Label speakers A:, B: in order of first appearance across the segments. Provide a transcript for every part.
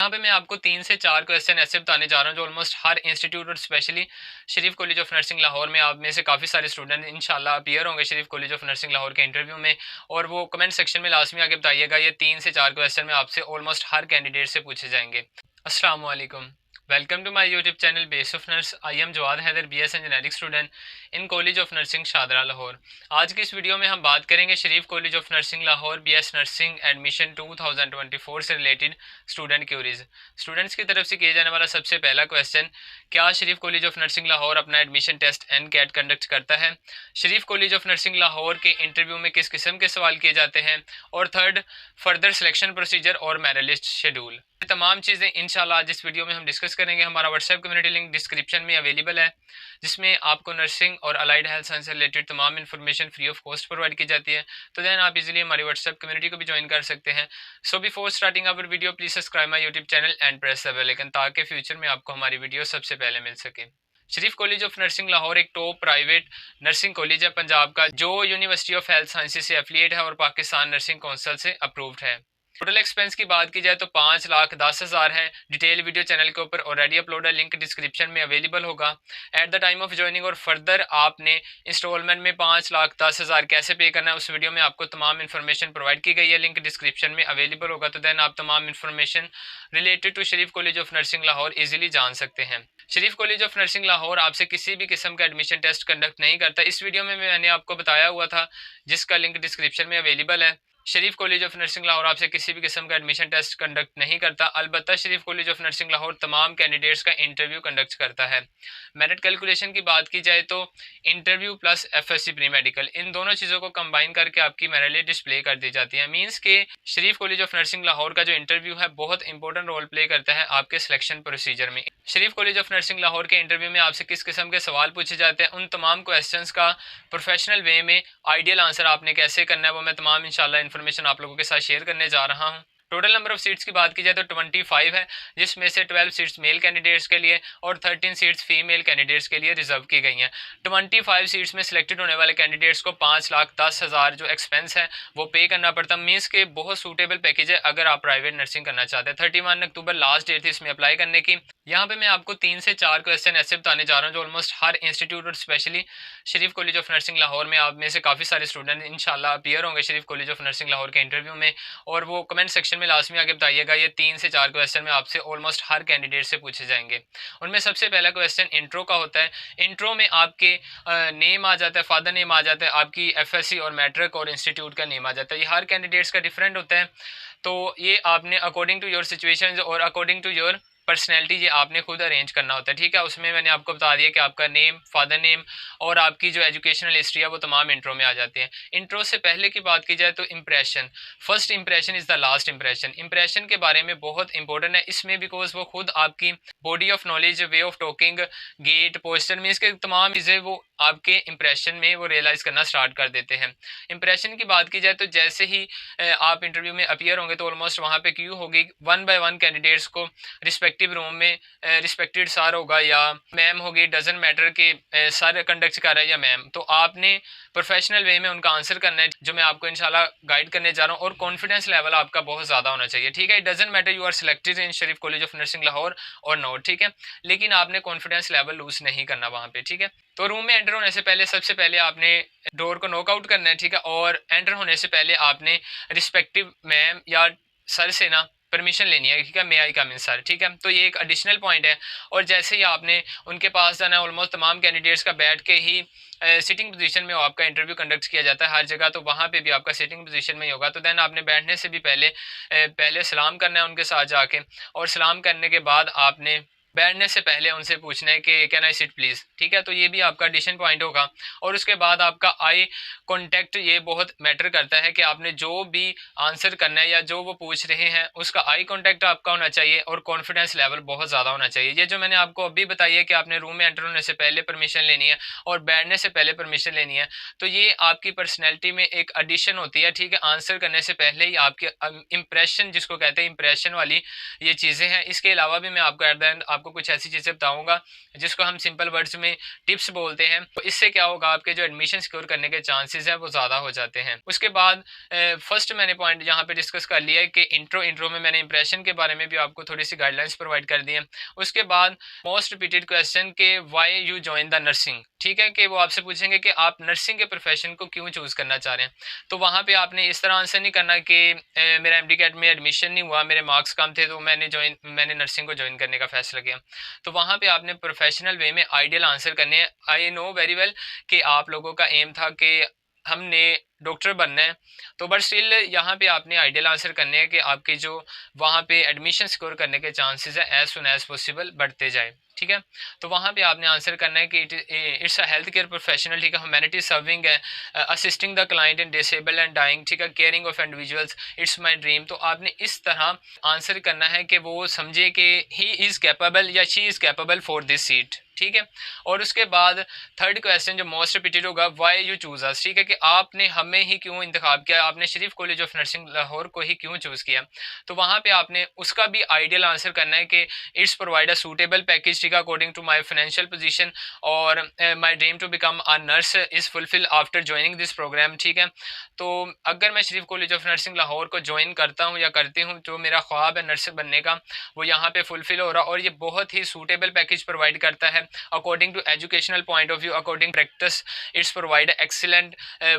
A: यहाँ पे मैं आपको 3 से 4 क्वेश्चन ऐसे बताने जा रहा हूँ जो ऑलमोस्ट हर इंस्टीट्यूट और specially Sharif college of nursing Lahore में आप में से काफ़ी सारे स्टूडेंट इंशाल्लाह अपीयर होंगे शरीफ कॉलेज ऑफ नर्सिंग लाहौर के इंटरव्यू में। और वो कमेंट सेक्शन में लास्ट में आके बताइएगा। ये 3 से 4 क्वेश्चन में आपसे ऑलमोस्ट हर कैंडिडेट से पूछे जाएंगे। अस्सलाम वालेकुम, welcome to my YouTube channel base of nurse. I am Jawad Haider, BS engineering student in college of nursing Shahdara Lahore. आज की इस वीडियो में हम बात करेंगे Sharif college of nursing Lahore BS nursing admission 2024 से रिलेटेड स्टूडेंट क्यूरीज। स्टूडेंट्स की तरफ से किया जाने वाला सबसे पहला क्वेश्चन, क्या शरीफ कॉलेज ऑफ नर्सिंग लाहौर अपना एडमिशन टेस्ट NCAT कंडक्ट करता है? शरीफ कॉलेज ऑफ नर्सिंग लाहौर के इंटरव्यू में किस किस्म के सवाल किए जाते हैं? और थर्ड, फर्दर सिलेक्शन प्रोसीजर और मेरिट लिस्ट शेड्यूल। तमाम चीज़ें इंशाल्लाह आज इस वीडियो में हम डिस्कस करेंगे। हमारा व्हाट्सएप कम्युनिटी लिंक डिस्क्रिप्शन में अवेलेबल है, जिसमें आपको नर्सिंग और अलाइड हेल्थ साइंस से रिलेटेड तमाम information free of cost provide की जाती है। तो देन आप इजीली हमारी व्हाट्सएप कम्युनिटी को भी ज्वाइन कर सकते हैं। So before starting our video please subscribe my YouTube channel and press the bell icon, ताकि फ्यूचर में आपको हमारी वीडियो सबसे पहले मिल सके। Sharif college of nursing Lahore एक टॉप प्राइवेट नर्सिंग कॉलेज है पंजाब का, जो यूनिवर्सिटी ऑफ हेल्थ साइंसेज से एफिलिएट है और पाकिस्तान नर्सिंग काउंसिल से अप्रूव्ड है। टोटल एक्सपेंस की बात की जाए तो 5,10,000 है। डिटेल वीडियो चैनल के ऊपर ऑलरेडी अपलोड है, लिंक डिस्क्रिप्शन में अवेलेबल होगा। At the time of joining और फर्दर आपने इंस्टॉलमेंट में 5,10,000 कैसे पे करना है, उस वीडियो में आपको तमाम इन्फॉर्मेशन प्रोवाइड की गई है, लिंक डिस्क्रिप्शन में अवेलेबल होगा। तो देन आप तमाम information related to Sharif college of nursing Lahore easily जान सकते हैं। Sharif college of nursing Lahore आपसे किसी भी किस्म का एडमिशन टेस्ट कंडक्ट नहीं करता। इस वीडियो में मैंने आपको बताया हुआ था, जिसका लिंक डिस्क्रिप्शन में अवेलेबल है। शरीफ कॉलेज ऑफ नर्सिंग लाहौर आपसे किसी भी किस्म का एडमिशन टेस्ट कंडक्ट नहीं करता। अलबत्ता शरीफ कॉलेज ऑफ नर्सिंग लाहौर तमाम कैंडिडेट्स का इंटरव्यू कंडक्ट करता है। मेरिट कैलकुलेशन की बात की जाए तो interview plus FSC pre medical, इन दोनों चीज़ों को कंबाइन करके आपकी मेरिट लिस्ट डिस्प्ले कर दी जाती है। मींस के शरीफ कॉलेज ऑफ नर्सिंग लाहौर का जो इंटरव्यू है बहुत इंपॉर्टेंट रोल प्ले करता है आपके सिलेक्शन प्रोसीजर में। शरीफ कॉलेज ऑफ नर्सिंग लाहौर के इंटरव्यू में आपसे किस किस्म के सवाल पूछे जाते हैं, उन तमाम क्वेश्चंस का प्रोफेशनल वे में आइडियल आंसर आपने कैसे करना है, वो मैं तमाम इंशाल्लाह इन्फॉर्मेशन आप लोगों के साथ शेयर करने जा रहा हूँ। टोटल नंबर ऑफ सीट्स की बात की जाए तो 25 है, जिसमें से 12 सीट्स मेल कैंडिडेट्स के लिए और 13 सीट्स फीमेल कैंडिडेट्स के लिए रिजर्व की गई हैं। 25 सीट्स में सिलेक्टेड होने वाले कैंडिडेट्स को 5,10,000 जो एक्सपेंस है वो पे करना पड़ता है। मीन्स के बहुत सूटेबल पैकेज है अगर आप प्राइवेट नर्सिंग करना चाहते हैं। 31 अक्टूबर लास्ट डेट थी इसमें अप्लाई करने की। यहाँ पे मैं आपको 3 से 4 क्वेश्चन ऐसे बताने जा रहा हूँ जो ऑलमोस्ट हर इंस्टीट्यूट और specially Sharif college of nursing Lahore में आप में से काफ़ी सारे स्टूडेंट इंशाल्लाह अपीयर होंगे शरीफ कॉलेज ऑफ नर्सिंग लाहौर के इंटरव्यू में। और वो कमेंट सेक्शन में लास्ट में आके बताइएगा। ये 3 से 4 क्वेश्चन में आपसे ऑलमोस्ट हर कैंडिडेट से पूछे जाएंगे। उनमें सबसे पहला क्वेश्चन इंट्रो का होता है। इंट्रो में आपके नेम आ जाता है, फादर नेम आ जाता है, आपकी FSC और मैट्रिक और इंस्टीट्यूट का नेम आ जाता है। ये हर कैंडिडेट्स का डिफरेंट होता है, तो ये आपने अकॉर्डिंग टू योर सिचुएशन और अकॉर्डिंग टू योर पर्सनैलिटी ये आपने खुद अरेंज करना होता है। ठीक है, उसमें मैंने आपको बता दिया कि आपका नेम, फादर नेम और आपकी जो एजुकेशनल हिस्ट्री है वो तमाम इंट्रो में आ जाती है। इंट्रो से पहले की बात की जाए तो impression, first impression is the last impression. Impression के बारे में बहुत इंपॉर्टेंट है इसमें, बिकॉज वो खुद आपकी body of knowledge, way of talking, gait, posture means के तमाम चीज़ें वो आपके इंप्रेशन में वो रियलाइज़ करना स्टार्ट कर देते हैं। इंप्रेशन की बात की जाए तो जैसे ही आप इंटरव्यू में अपीयर होंगे तो ऑलमोस्ट वहाँ पे क्यू होगी, 1 बाय 1 कैंडिडेट्स को रिस्पेक्टिव रूम में रिस्पेक्टेड सर होगा या मैम होगी, डजन मैटर के सर कंडक्ट कर रहा है या मैम, तो आपने प्रोफेशनल वे में उनका आंसर करना है, जो मैं आपको इंशाल्लाह गाइड करने जा रहा हूँ। और कॉन्फिडेंस लेवल आपका बहुत ज़्यादा होना चाहिए। ठीक है, it doesn't matter you are selected in Sharif college of nursing Lahore और नॉट, ठीक है, लेकिन आपने कॉन्फिडेंस लेवल लूज नहीं करना वहाँ पे। ठीक है, तो रूम में एंटर होने से पहले सबसे पहले आपने डोर को नॉकआउट करना है। ठीक है, और एंटर होने से पहले आपने रिस्पेक्टिव मैम या सर से ना परमिशन लेनी है। ठीक है, मे आई कम इन सर। ठीक है, तो ये एक एडिशनल पॉइंट है। और जैसे ही आपने उनके पास जाना है, ऑलमोस्ट तमाम कैंडिडेट्स का बैठ के ही सिटिंग पोजीशन में आपका इंटरव्यू कंडक्ट किया जाता है हर जगह, तो वहाँ पे भी आपका सिटिंग पोजीशन में ही होगा। तो देन आपने बैठने से भी पहले सलाम करना है उनके साथ जाके, और सलाम करने के बाद आपने बैठने से पहले उनसे पूछना है कि कैन आई सिट प्लीज़। ठीक है, तो ये भी आपका एडिशन पॉइंट होगा। और उसके बाद आपका आई कॉन्टैक्ट, ये बहुत मैटर करता है कि आपने जो भी आंसर करना है या जो वो पूछ रहे हैं उसका आई कॉन्टैक्ट आपका होना चाहिए और कॉन्फिडेंस लेवल बहुत ज़्यादा होना चाहिए। ये जो मैंने आपको अभी बताई है कि आपने रूम में एंटर होने से पहले परमिशन लेनी है और बैठने से पहले परमिशन लेनी है, तो ये आपकी पर्सनैलिटी में एक एडिशन होती है। ठीक है, आंसर करने से पहले ही आपके इंप्रेशन, जिसको कहते हैं इंप्रेशन वाली ये चीज़ें हैं। इसके अलावा भी मैं आपको एट द एंड आपको कुछ ऐसी चीज़ें बताऊँगा जिसको हम सिंपल वर्ड्स में टिप्स बोलते हैं। तो इससे क्या होगा, आपके जो एडमिशन सिक्योर करने के चांसेस हैं वो ज़्यादा हो जाते हैं। उसके बाद फर्स्ट मैंने पॉइंट यहाँ पे डिस्कस कर लिया है कि इंट्रो में मैंने इंप्रेशन के बारे में भी आपको थोड़ी सी गाइडलाइंस प्रोवाइड कर दी है। उसके बाद मोस्ट रिपीटेड क्वेश्चन के why you join the nursing, ठीक है, कि वो आपसे पूछेंगे कि आप नर्सिंग के प्रोफेशन को क्यों चूज़ करना चाह रहे हैं। तो वहाँ पे आपने इस तरह आंसर नहीं करना कि मेरा एमडी कैट में एडमिशन नहीं हुआ, मेरे मार्क्स कम थे तो मैंने नर्सिंग को ज्वाइन करने का फैसला किया। तो वहाँ पे आपने प्रोफेशनल वे में आइडियल आंसर करने हैं। आई नो वेरी वेल कि आप लोगों का एम था कि हमने डॉक्टर बनना है, तो बट स्टिल यहाँ पे आपने आइडियल आंसर करने हैं कि आपकी जो वहाँ पे एडमिशन स्कोर करने के चांसेस है एज सुन एज पॉसिबल बढ़ते जाए, ठीक है। तो वहाँ पे आपने आंसर करना है कि it's a health care professional, ठीक है, ह्यूमैनिटी सर्विंग है, assisting the client in disable and dying, ठीक है, caring of individuals, it's my dream. तो आपने इस तरह आंसर करना है कि वो समझे कि ही इज़ कैपेबल या she is capable for this seat, ठीक है। और उसके बाद थर्ड क्वेश्चन जो मोस्ट रिपीटेड होगा, व्हाई यू चूज अस, ठीक है, कि आपने हमें ही क्यों इंतखाब किया, आपने शरीफ कॉलेज ऑफ नर्सिंग लाहौर को ही क्यों चूज़ किया। तो वहाँ पे आपने उसका भी आइडियल आंसर करना है कि it's provide a suitable package, ठीक है, according to my financial position, और my dream to become a nurse is fulfil after joining this programme, ठीक है। तो अगर मैं Sharif college of nursing Lahore को ज्वाइन करता हूँ या करती हूँ, तो मेरा ख्वाब है नर्स बनने का, वो यहाँ पे फुलफिल हो रहा, और ये बहुत ही सूटेबल पैकेज प्रोवाइड करता है according to educational point of view, according practice it's provide excellent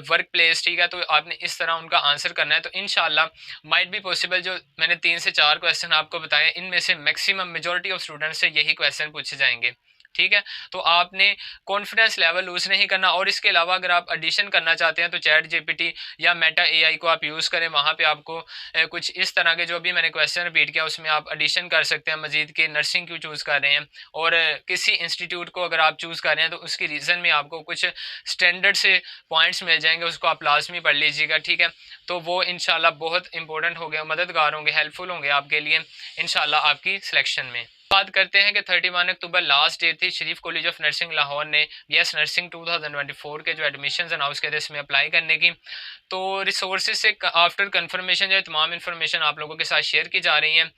A: work place, ठीक है। तो आपने इस तरह उनका आंसर करना है। तो इंशाल्लाह माइट बी पॉसिबल जो मैंने 3 से 4 क्वेश्चन आपको बताए, इनमें से मैक्सिमम मेजॉरिटी ऑफ स्टूडेंट्स से यही क्वेश्चन पूछे जाएंगे, ठीक है। तो आपने कॉन्फिडेंस लेवल लूज नहीं करना। और इसके अलावा अगर आप एडिशन करना चाहते हैं तो चैट जीपीटी या मेटा एआई को आप यूज़ करें, वहाँ पे आपको कुछ इस तरह के जो भी मैंने क्वेश्चन रिपीट किया उसमें आप एडिशन कर सकते हैं मजीद के नर्सिंग क्यों चूज़ कर रहे हैं, और किसी इंस्टीट्यूट को अगर आप चूज़ कर रहे हैं तो उसकी रीज़न में आपको कुछ स्टैंडर्ड से पॉइंट्स मिल जाएंगे, उसको आप लाजमी पढ़ लीजिएगा, ठीक है। तो वो इंशाल्लाह बहुत इंपॉर्टेंट हो गया, मददगार होंगे, हेल्पफुल होंगे आपके लिए इंशाल्लाह आपकी सिलेक्शन में। बात करते हैं कि 31 अक्टूबर लास्ट डेट थी शरीफ कॉलेज ऑफ नर्सिंग लाहौर ने बीएस नर्सिंग 2024 के जो एडमिशन अनाउंस किए थे इसमें अप्लाई करने की। तो रिसोर्सेज से आफ्टर कंफर्मेशन जो तमाम इन्फॉर्मेशन आप लोगों के साथ शेयर की जा रही हैं।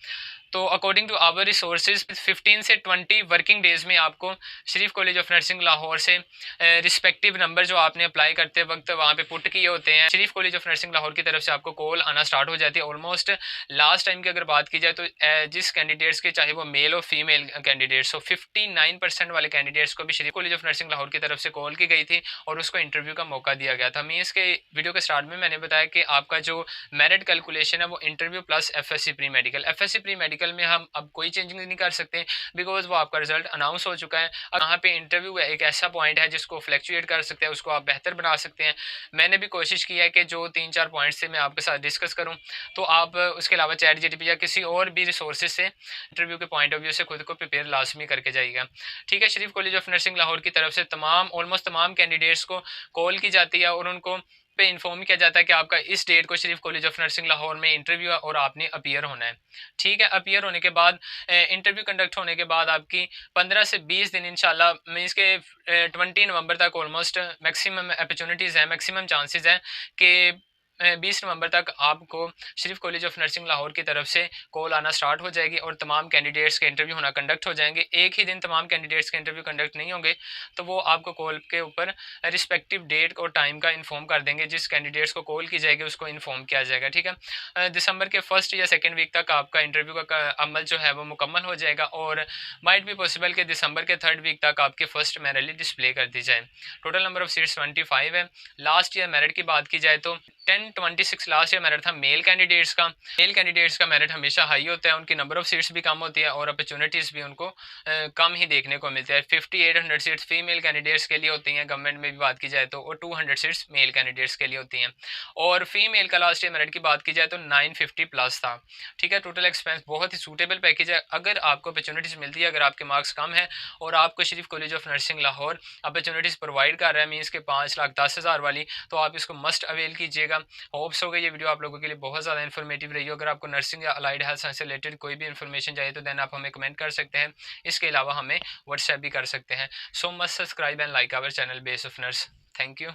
A: तो अकॉर्डिंग टू आवर रिसोर्सेज 15 से 20 वर्किंग डेज़ में आपको Sharif college of nursing Lahore से रिस्पेक्टिव नंबर जो आपने अप्लाई करते वक्त वहाँ पे पुट किए होते हैं, Sharif college of nursing Lahore की तरफ से आपको कॉल आना स्टार्ट हो जाती है। ऑलमोस्ट लास्ट टाइम की अगर बात की जाए तो जिस कैंडिडेट्स के चाहे वो मेल और फीमेल कैंडिडेट्स हो, 59% वाले कैंडिडेट्स को भी शरीफ कॉलेज ऑफ नर्सिंग लाहौर की तरफ से कॉल की गई थी और उसको इंटरव्यू का मौका दिया गया था। मैं इसके वीडियो के स्टार्ट में मैंने बताया कि आपका जो मेरिट कैलकुलेशन है वो interview plus FSc pre medical, FSc pre medical में हम अब कोई चेंजिंग नहीं कर सकते बिकॉज वो आपका रिजल्ट अनाउंस हो चुका है। अब यहाँ पे इंटरव्यू एक ऐसा पॉइंट है जिसको फ्लैक्चुएट कर सकते हैं, उसको आप बेहतर बना सकते हैं। मैंने भी कोशिश की है कि जो 3-4 पॉइंट्स से मैं आपके साथ डिस्कस करूँ, तो आप उसके अलावा चैट जीटीपी या किसी और भी रिसोर्सेज से इंटरव्यू के पॉइंट ऑफ व्यू से खुद को प्रिपेयर लाजमी करके जाइएगा, ठीक है। शरीफ कॉलेज ऑफ नर्सिंग लाहौर की तरफ से ऑलमोस्ट तमाम कैंडिडेट्स को कॉल की जाती है और उनको पे इन्फॉर्म किया जाता है कि आपका इस डेट को शरीफ कॉलेज ऑफ नर्सिंग लाहौर में इंटरव्यू है और आपने अपीयर होना है, ठीक है। अपीयर होने के बाद इंटरव्यू कंडक्ट होने के बाद आपकी 15 से 20 दिन इंशाल्लाह मीन्स के 20 नवंबर तक ऑलमोस्ट मैक्सिमम अपॉर्चुनिटीज़ हैं, मैक्सिमम चांसेस हैं कि 20 नवंबर तक आपको Sharif college of nursing Lahore की तरफ से कॉल आना स्टार्ट हो जाएगी और तमाम कैंडिडेट्स के इंटरव्यू होना कंडक्ट हो जाएंगे। एक ही दिन तमाम कैंडिडेट्स के इंटरव्यू कंडक्ट नहीं होंगे, तो वो आपको कॉल के ऊपर रिस्पेक्टिव डेट और टाइम का इन्फॉर्म कर देंगे। जिस कैंडिडेट्स को कॉल की जाएगी उसको इन्फॉर्म किया जाएगा, ठीक है। दिसंबर के फर्स्ट या सेकेंड वीक तक आपका इंटरव्यू का अमल जो है वो मुकम्मल हो जाएगा और माइट भी पॉसिबल कि दिसंबर के थर्ड वीक तक आपकी फर्स्ट मेरिट लिस्ट डिस्प्ले कर दी जाए। टोटल नंबर ऑफ सीट्स 25 है। लास्ट ईयर मेरिट की बात की जाए तो 1026 लास्ट ईयर मेरिट था मेल कैंडिडेट्स का। मेल कैंडिडेट्स का मेरिट हमेशा हाई होता है, उनकी नंबर ऑफ सीट्स भी कम होती है और अपॉर्चुनिटीज़ भी उनको कम ही देखने को मिलती है। 5800 सीट्स फीमेल कैंडिडेट्स के लिए होती हैं गवर्नमेंट में भी बात की जाए तो, और 200 सीट्स मेल कैंडिडेट्स के लिए होती हैं। और फीमेल का लास्ट ईयर मेरिट की बात की जाए तो 950 प्लस था, ठीक है। टोटल एक्सपेंस बहुत ही सूटेबल पैकेज है। अगर आपको अपॉर्चुनिटीज़ मिलती है, अगर आपके मार्क्स कम है और आपको Sharif college of nursing Lahore opportunities provide कर रहा है मीन्स के 5,10,000 वाली, तो आप इसको मस्ट अवेल कीजिएगा। होप्स हो गई ये वीडियो आप लोगों के लिए बहुत ज़्यादा इन्फॉर्मेटिव रही हो। अगर आपको नर्सिंग या अलाइड हेल्थ साइंस से रिलेटेड कोई भी इन्फॉर्मेशन चाहिए तो देन आप हमें कमेंट कर सकते हैं। इसके अलावा हमें व्हाट्सएप भी कर सकते हैं। So must subscribe and like our channel base of nurse. Thank you.